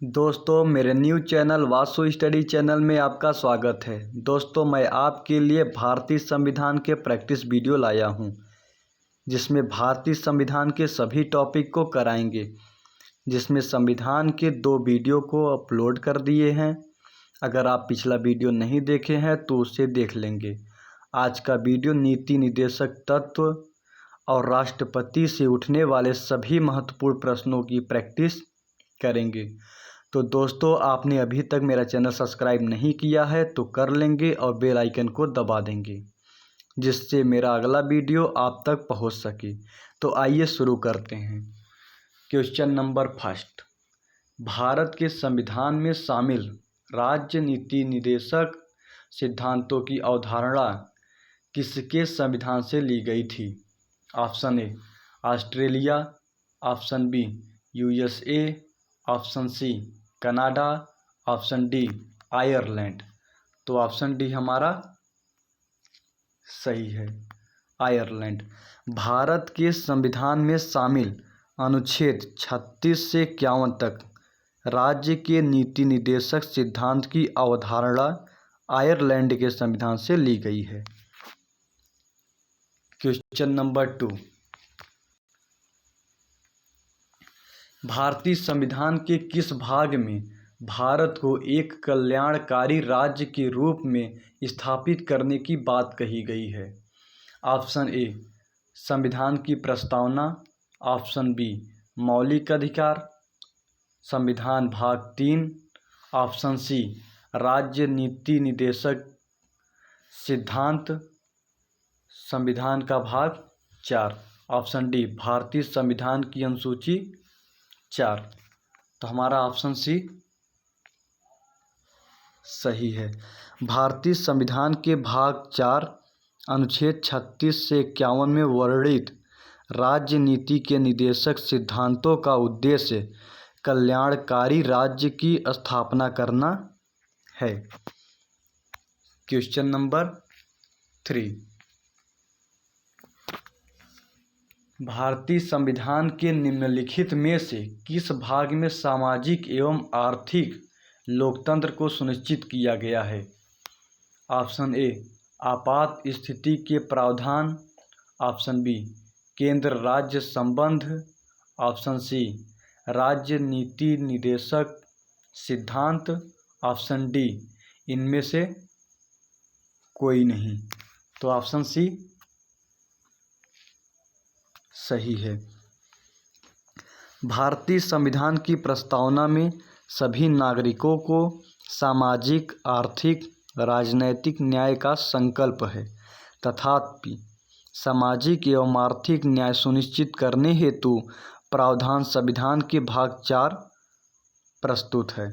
दोस्तों, मेरे new channel Vasu study channel में आपका स्वागत है। दोस्तों, मैं आपके लिए भारतीय संविधान के प्रैक्टिस वीडियो लाया हूं, जिसमें भारतीय संविधान के सभी टॉपिक को कराएंगे। जिसमें संविधान के 2 वीडियो को अपलोड कर दिए हैं। अगर आप पिछला वीडियो नहीं देखे हैं तो उसे देख लेंगे। आज का वीडियो नीति निर्देशक तत्व और राष्ट्रपति से उठने वाले सभी महत्वपूर्ण प्रश्नों की प्रैक्टिस करेंगे। तो दोस्तों, आपने अभी तक मेरा चैनल सब्सक्राइब नहीं किया है तो कर लेंगे और बेल आइकन को दबा देंगे, जिससे मेरा अगला वीडियो आप तक पहुंच सके। तो आइए शुरू करते हैं। क्वेश्चन नंबर फर्स्ट, भारत के संविधान में शामिल राज्य नीति निर्देशक सिद्धांतों की अवधारणा किसके संविधान से ली गई थी? Option A Australia, option B USA, option C Canada, option D Ireland. तो ऑप्शन डी हमारा सही है, आयरलैंड। भारत के संविधान में शामिल अनुच्छेद 36 से 51 तक राज्य के नीति निर्देशक सिद्धांत की अवधारणा आयरलैंड के संविधान से ली गई है। क्वेश्चन नंबर 2, भारतीय संविधान के किस भाग में भारत को एक कल्याणकारी राज्य के रूप में स्थापित करने की बात कही गई है? ऑप्शन ए संविधान की प्रस्तावना, ऑप्शन बी मौलिक अधिकार, संविधान भाग 3, ऑप्शन सी राज्य नीति निर्देशक सिद्धांत, संविधान का भाग 4, ऑप्शन डी भारतीय संविधान की अनुसूची 4। तो हमारा ऑप्शन सी सही है। भारतीय संविधान के भाग 4 अनुच्छेद 36 से 51 में वर्णित राज्य नीति के निर्देशक सिद्धांतों का उद्देश्य कल्याणकारी राज्य की स्थापना करना है। क्वेश्चन नंबर 3, भारतीय संविधान के निम्नलिखित में से किस भाग में सामाजिक एवं आर्थिक लोकतंत्र को सुनिश्चित किया गया है? ऑप्शन ए आपात स्थिति के प्रावधान, ऑप्शन बी केंद्र राज्य संबंध, ऑप्शन सी राज्य नीति निर्देशक सिद्धांत, ऑप्शन डी इनमें से कोई नहीं। तो ऑप्शन सी सही है। भारतीय संविधान की प्रस्तावना में सभी नागरिकों को सामाजिक, आर्थिक, राजनैतिक न्याय का संकल्प है। तथापि सामाजिक एवं आर्थिक न्याय सुनिश्चित करने हेतु प्रावधान संविधान के भाग 4 प्रस्तुत है।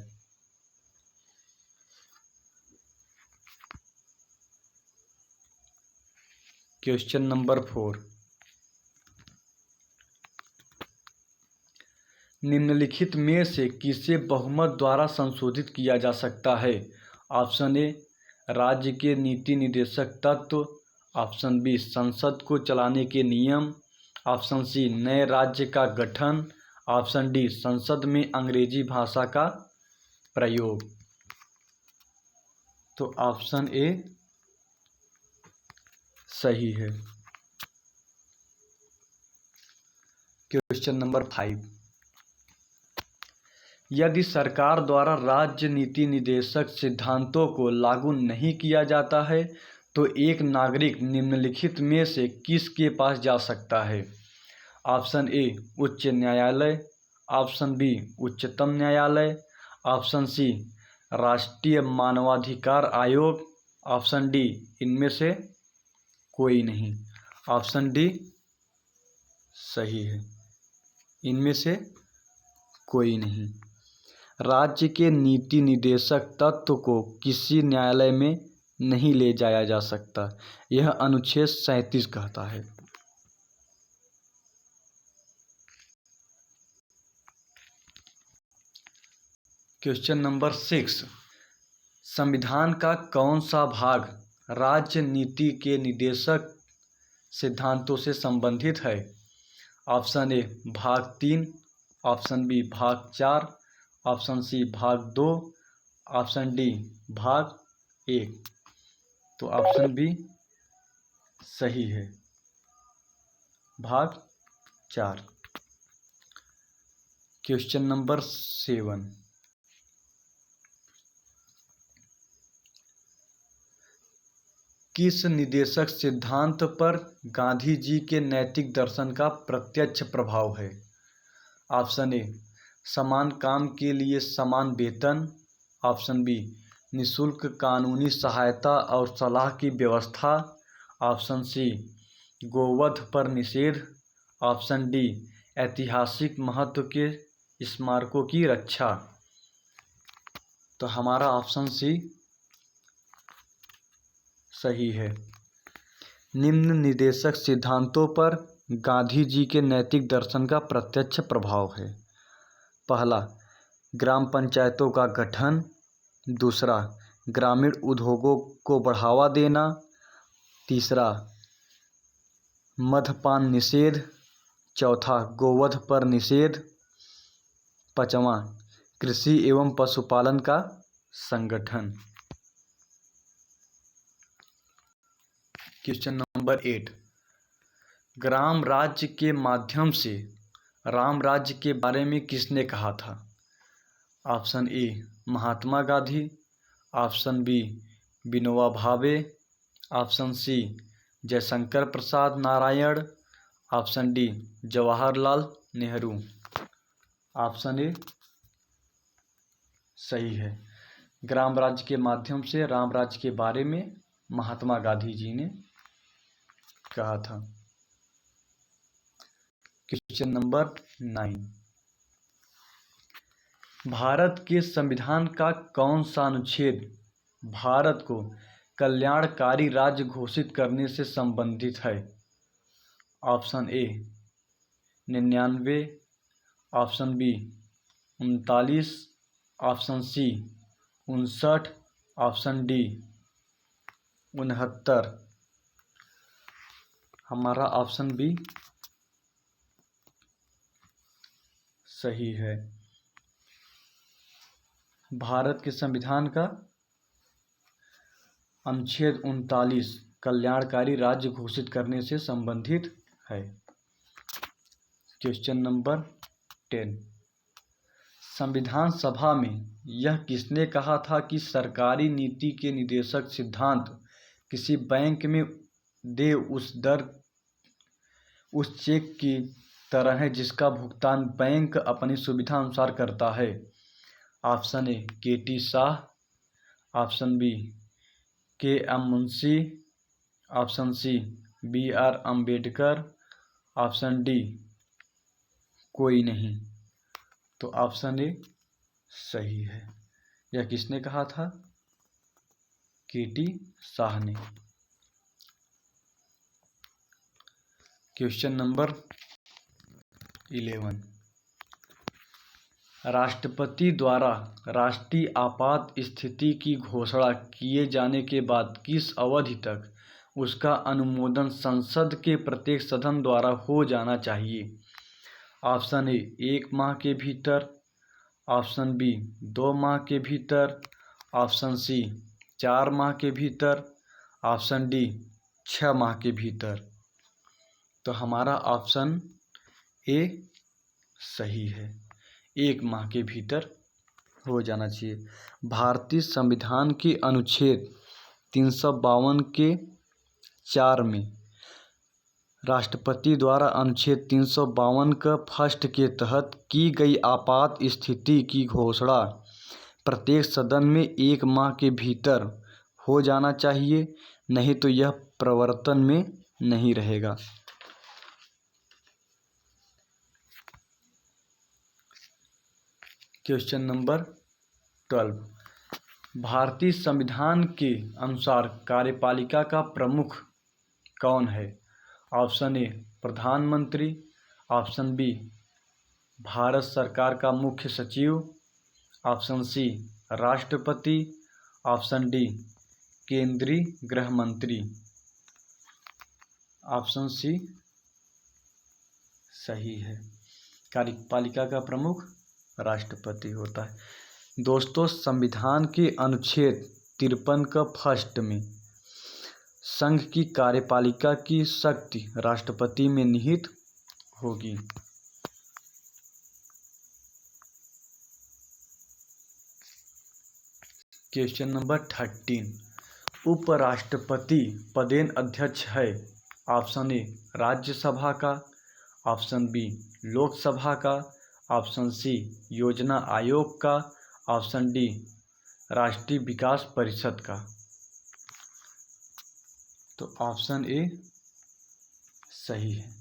क्वेश्चन नंबर 4, निम्नलिखित में से किसे बहुमत द्वारा संशोधित किया जा सकता है? ऑप्शन ए राज्य के नीति निर्देशक तत्व, ऑप्शन बी संसद को चलाने के नियम, ऑप्शन सी नए राज्य का गठन, ऑप्शन डी संसद में अंग्रेजी भाषा का प्रयोग। तो ऑप्शन ए सही है। क्वेश्चन नंबर 5, यदि सरकार द्वारा राज्य नीति निर्देशक सिद्धांतों को लागू नहीं किया जाता है तो एक नागरिक निम्नलिखित में से किसके पास जा सकता है? ऑप्शन ए उच्च न्यायालय, ऑप्शन बी उच्चतम न्यायालय, ऑप्शन सी राष्ट्रीय मानवाधिकार आयोग, ऑप्शन डी इनमें से कोई नहीं। ऑप्शन डी सही है, इनमें से कोई नहीं। राज्य के नीति निर्देशक तत्व को किसी न्यायालय में नहीं ले जाया जा सकता, यह अनुच्छेद 37 कहता है। क्वेश्चन नंबर 6, संविधान का कौन सा भाग राज्य नीति के निर्देशक सिद्धांतों से संबंधित है? ऑप्शन ए भाग 3, ऑप्शन बी भाग 4, ऑप्शन सी भाग 2, ऑप्शन डी भाग 1। तो ऑप्शन बी सही है, भाग 4। क्वेश्चन नंबर 7, किस निदेशक सिद्धांत पर गांधी जी के नैतिक दर्शन का प्रत्यक्ष प्रभाव है? ऑप्शन ए समान काम के लिए समान वेतन, ऑप्शन बी निःशुल्क कानूनी सहायता और सलाह की व्यवस्था, ऑप्शन सी गोवध पर निषेध, ऑप्शन डी ऐतिहासिक महत्व के स्मारकों की रक्षा। तो हमारा ऑप्शन सी सही है। निम्न निदेशक सिद्धांतों पर गांधी जी के नैतिक दर्शन का प्रत्यक्ष प्रभाव है। पहला, ग्राम पंचायतों का गठन। दूसरा, ग्रामीण उद्योगों को बढ़ावा देना। तीसरा, मद्यपान निषेध। चौथा, गोवध पर निषेध। पांचवा, कृषि एवं पशुपालन का संगठन। क्वेश्चन नंबर 8, ग्राम राज्य के माध्यम से राम राज्य के बारे में किसने कहा था? Option A Mahatma Gandhi, option B Vinoba Bhave, option C Jaishankar Prasad Narayan, option D Jawaharlal Nehru. Option A सही है। ग्राम राज्य के माध्यम से राम राज्य के बारे में महात्मा गांधी जी ने कहा था। क्वेश्चन नंबर 9, भारत के संविधान का कौन सा अनुच्छेद भारत को कल्याणकारी राज्य घोषित करने से संबंधित है? Option A 99, option B 39, option C 59, option D 69। हमारा ऑप्शन बी सही है। भारत के संविधान का अनुच्छेद 39 कल्याणकारी राज्य घोषित करने से संबंधित है। क्वेश्चन नंबर 10, संविधान सभा में यह किसने कहा था कि सरकारी नीति के निदेशक सिद्धांत किसी बैंक में दे उस चेक की तरह है जिसका भुगतान बैंक अपनी सुविधा अनुसार करता है? Option A K T. Shah, option B K M. Munshi, option C B R. Ambedkar, option D कोई नहीं। तो ऑप्शन ए सही है। यह किसने कहा था? के.टी. शाह ने। क्वेश्चन नंबर 11, राष्ट्रपति द्वारा राष्ट्रीय आपात स्थिति की घोषणा किए जाने के बाद किस अवधि तक उसका अनुमोदन संसद के प्रत्येक सदन द्वारा हो जाना चाहिए? ऑप्शन ए 1 माह के भीतर, ऑप्शन बी 2 माह के भीतर, ऑप्शन सी 4 माह के भीतर, ऑप्शन डी 6 माह के भीतर। तो हमारा ऑप्शन ए सही है, 1 माह के भीतर हो जाना चाहिए। भारतीय संविधान के अनुच्छेद 352 के 4 में राष्ट्रपति द्वारा अनुच्छेद 352 का फर्स्ट के तहत की गई आपात स्थिति की घोषणा प्रत्येक सदन में 1 माह के भीतर हो जाना चाहिए, नहीं तो यह प्रवर्तन में नहीं रहेगा। क्वेश्चन नंबर 12, भारतीय संविधान के अनुसार कार्यपालिका का प्रमुख कौन है? ऑप्शन ए प्रधानमंत्री, ऑप्शन बी भारत सरकार का मुख्य सचिव, ऑप्शन सी राष्ट्रपति, ऑप्शन डी केंद्रीय गृह मंत्री। ऑप्शन सी सही है। कार्यपालिका का प्रमुख राष्ट्रपति होता है। दोस्तों, संविधान के अनुच्छेद 53 का फर्स्ट में संघ की कार्यपालिका की शक्ति राष्ट्रपति में निहित होगी। क्वेश्चन नंबर 13, उपराष्ट्रपति पदेन अध्यक्ष है। ऑप्शन ए राज्यसभा का, ऑप्शन बी लोकसभा का, ऑप्शन सी योजना आयोग का, ऑप्शन डी राष्ट्रीय विकास परिषद का। तो ऑप्शन ए सही है।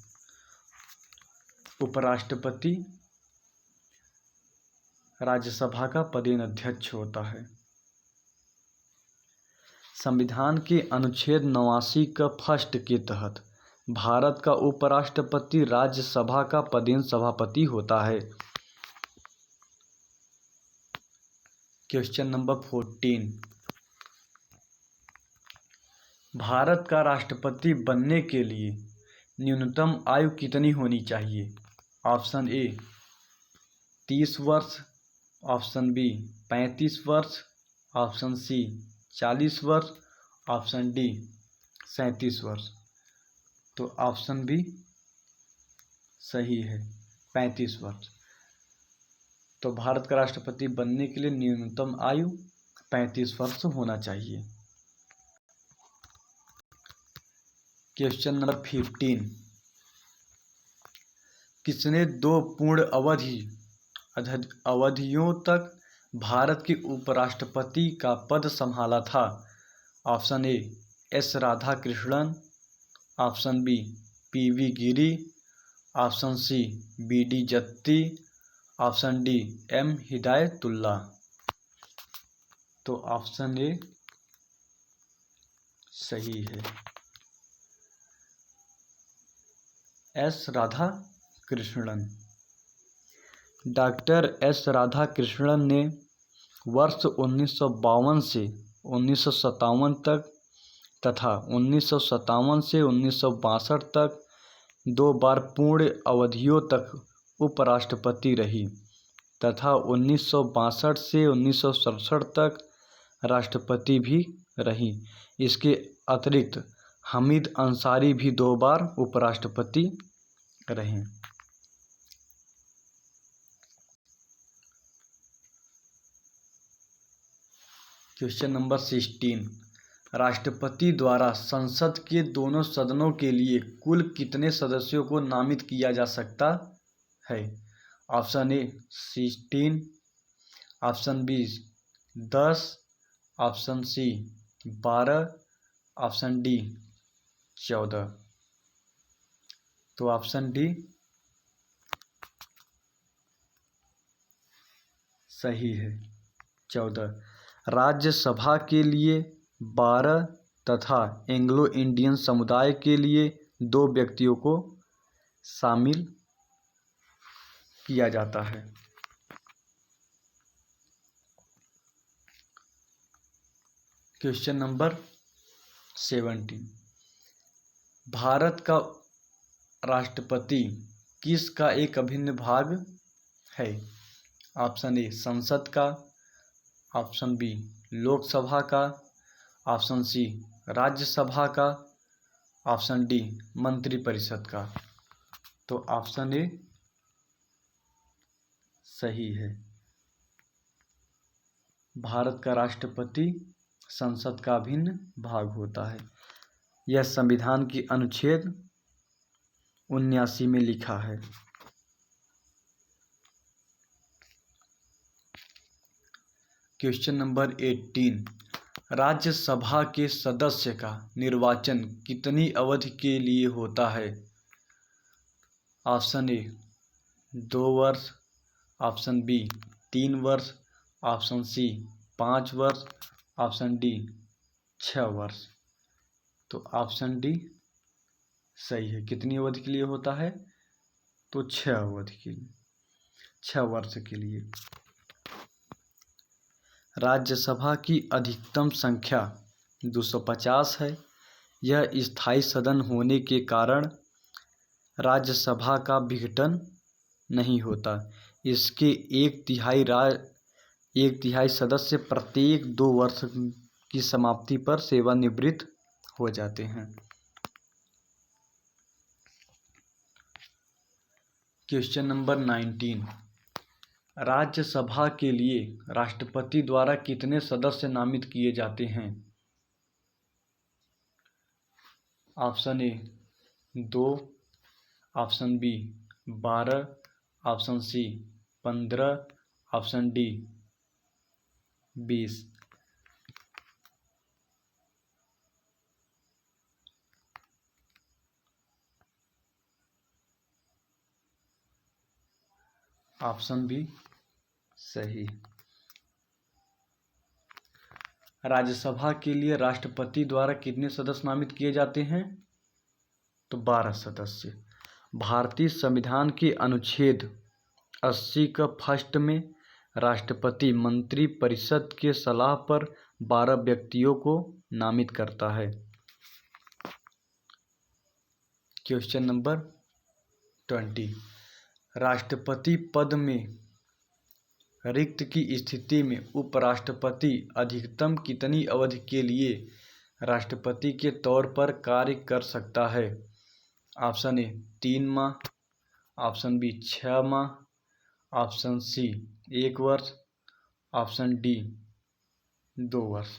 उपराष्ट्रपति राज्यसभा का पदेन अध्यक्ष होता है। संविधान के अनुच्छेद 89 का फर्स्ट के तहत भारत का उपराष्ट्रपति राज्यसभा का पदेन सभापति होता है। क्वेश्चन नंबर 14, भारत का राष्ट्रपति बनने के लिए न्यूनतम आयु कितनी होनी चाहिए। ऑप्शन ए 30 वर्ष, ऑप्शन बी 35 वर्ष, ऑप्शन सी 40 वर्ष, ऑप्शन डी 37 वर्ष। तो ऑप्शन बी सही है, 35 वर्ष। तो भारत का राष्ट्रपति बनने के लिए न्यूनतम आयु 35 वर्ष होना चाहिए। क्वेश्चन नंबर 15, किसने 2 पूर्ण अवधियों तक भारत के उपराष्ट्रपति का पद संभाला था। Option A S Radhakrishnan, option B PV Giri, option C BD Jatti, option D M Hidayatullah. तो ऑप्शन ए सही है, S Radhakrishnan. Doctor S Radhakrishnan ने वर्ष 1952 से 1957 तक तथा 1957 से 1962 तक 2 बार पूर्ण अवधियों तक उपराष्ट्रपति रही तथा 1962 से 1967 तक राष्ट्रपति भी रही। इसके अतिरिक्त हामिद अंसारी भी 2 बार उपराष्ट्रपति रहे। क्वेश्चन नंबर 16, राष्ट्रपति द्वारा संसद के दोनों सदनों के लिए कुल कितने सदस्यों को नामित किया जा सकता है। Option A 16, option B 10, option C 12, option D 14। तो ऑप्शन डी सही है, 14। राज्यसभा के लिए 12 तथा एंग्लो इंडियन समुदाय के लिए 2 व्यक्तियों को शामिल किया जाता है। क्वेश्चन नंबर 17, भारत का राष्ट्रपति किसका एक अभिन्न भाग है। ऑप्शन ए संसद का, ऑप्शन बी लोकसभा का, ऑप्शन सी राज्यसभा का, ऑप्शन डी मंत्रिपरिषद का। तो ऑप्शन ए सही है, भारत का राष्ट्रपति संसद का अभिन्न भाग होता है। यह संविधान की अनुच्छेद 79 में लिखा है। क्वेश्चन नंबर 18, राज्यसभा के सदस्य का निर्वाचन कितनी अवधि के लिए होता है। ऑप्शन ए 2 वर्ष, ऑप्शन बी 3 वर्ष, ऑप्शन सी 5 वर्ष, ऑप्शन डी 6 वर्ष। तो ऑप्शन डी सही है, कितनी अवधि के लिए होता है। तो 6 अवधि के लिए, 6 वर्ष के लिए। राज्यसभा की अधिकतम संख्या 250 है। यह स्थायी सदन होने के कारण राज्यसभा का विघटन नहीं होता। इसके एक तिहाई सदस्य प्रत्येक 2 वर्ष की समाप्ति पर सेवानिवृत्त हो जाते हैं। क्वेश्चन नंबर 19, राज्यसभा के लिए राष्ट्रपति द्वारा कितने सदस्य नामित किए जाते हैं? Option A 2, option B 12, option C 15, option D 20। Option B सही। राज्यसभा के लिए राष्ट्रपति द्वारा कितने सदस्य नामित किए जाते हैं? तो 12 सदस्य। भारतीय संविधान के अनुच्छेद 80 का फर्स्ट में राष्ट्रपति मंत्री परिषद के सलाह पर 12 व्यक्तियों को नामित करता है। क्वेश्चन नंबर 20, राष्ट्रपति पद में रिक्त की स्थिति में उपराष्ट्रपति अधिकतम कितनी अवधि के लिए राष्ट्रपति के तौर पर कार्य कर सकता है? ऑप्शन ए 3 माह, ऑप्शन बी 6 माह, ऑप्शन सी 1 वर्ष, ऑप्शन डी 2 वर्ष।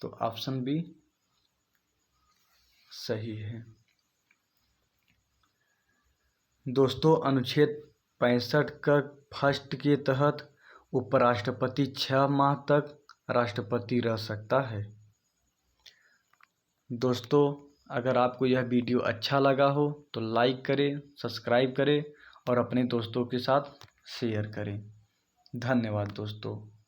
तो ऑप्शन बी सही है। दोस्तों, अनुच्छेद 65 का फर्स्ट के तहत उपराष्ट्रपति 6 माह तक राष्ट्रपति रह सकता है। दोस्तों, अगर आपको यह वीडियो अच्छा लगा हो तो लाइक करें, सब्सक्राइब करें और अपने दोस्तों के साथ शेयर करें। धन्यवाद दोस्तों।